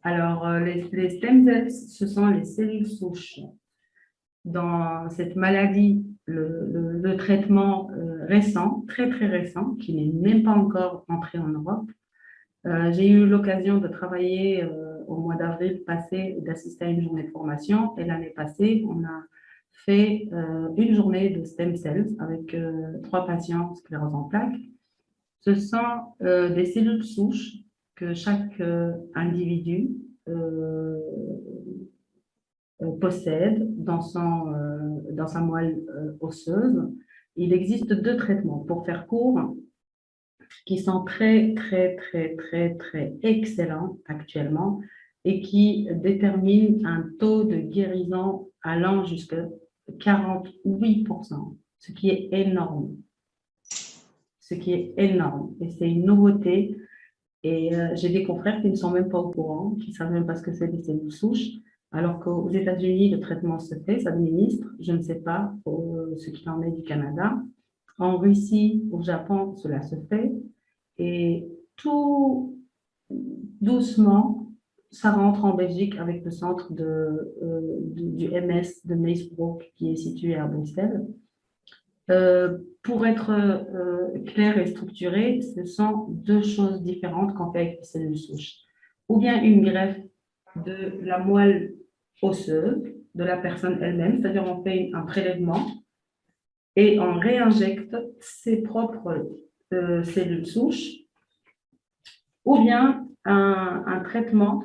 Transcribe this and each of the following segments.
Alors, les stem cells, ce sont les cellules souches. Dans cette maladie, le traitement récent, très très récent, qui n'est même pas encore entré en Europe, j'ai eu l'occasion de travailler au mois d'avril passé, d'assister à une journée de formation. Et l'année passée, on a fait une journée de stem cells avec 3 patients sclérose en plaques. Ce sont des cellules souches que chaque individu possède dans sa moelle osseuse. Il existe 2 traitements. Pour faire court, qui sont très, très, très, très, très excellents actuellement et qui déterminent un taux de guérison allant jusqu'à 48%, ce qui est énorme. Ce qui est énorme. Et c'est une nouveauté. Et j'ai des confrères qui ne sont même pas au courant, qui ne savent même pas ce que c'est des cellules souches, alors qu'aux États-Unis, le traitement se fait, s'administre. Je ne sais pas ce qu'il en est du Canada. En Russie, au Japon, cela se fait. Et tout doucement, ça rentre en Belgique avec le centre du MS de Meesbroek qui est situé à Bruxelles. Pour être clair et structuré, ce sont 2 choses différentes qu'on fait avec les cellules souches. Ou bien une greffe de la moelle osseuse de la personne elle-même, c'est-à-dire on fait un prélèvement et on réinjecte ses propres cellules souches, ou bien un traitement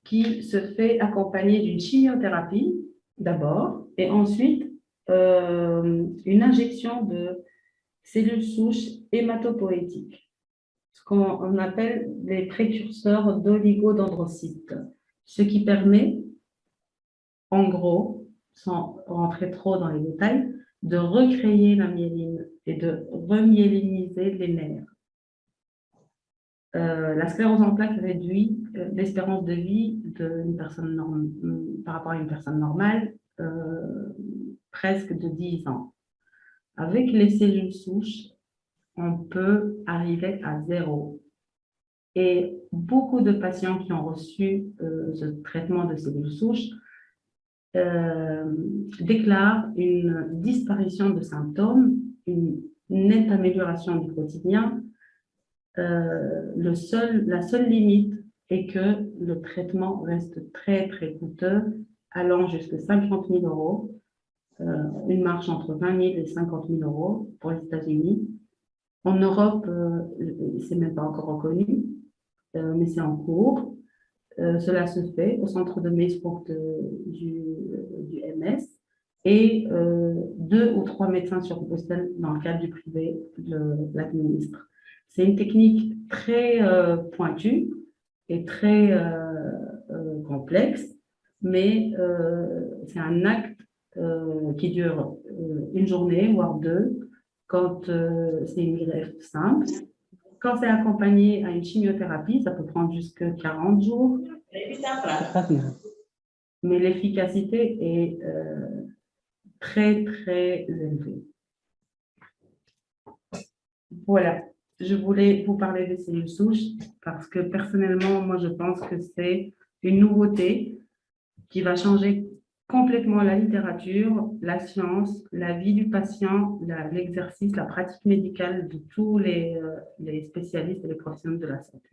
qui se fait accompagner d'une chimiothérapie d'abord, et ensuite une injection de cellules souches hématopoïétiques, ce qu'on appelle les précurseurs d'oligodendrocytes, ce qui permet, en gros, sans rentrer trop dans les détails, de recréer la myéline et de remyéliniser les nerfs. La sclérose en plaques réduit l'espérance de vie d'une personne par rapport à une personne normale presque de 10 ans. Avec les cellules souches, on peut arriver à 0. Et beaucoup de patients qui ont reçu ce traitement de cellules souches déclarent une disparition de symptômes, une nette amélioration du quotidien. La seule limite est que le traitement reste très, très coûteux, allant jusqu'à 50 000 euros, une marge entre 20 000 et 50 000 euros pour les États-Unis. En Europe, ce n'est même pas encore reconnu, mais c'est en cours. Cela se fait au centre de Meesbroek du MS et 2 ou 3 médecins sur Bruxelles, dans le cadre du privé, l'administrent. C'est une technique très pointue et très complexe, mais c'est un acte qui dure une journée, voire 2, quand c'est une greffe simple. Quand c'est accompagné à une chimiothérapie, ça peut prendre jusqu'à 40 jours. Mais l'efficacité est très, très élevée. Voilà, je voulais vous parler des cellules souches parce que personnellement, moi, je pense que c'est une nouveauté qui va changer complètement la littérature, la science, la vie du patient, l'exercice, la pratique médicale de tous les spécialistes et les professionnels de la santé.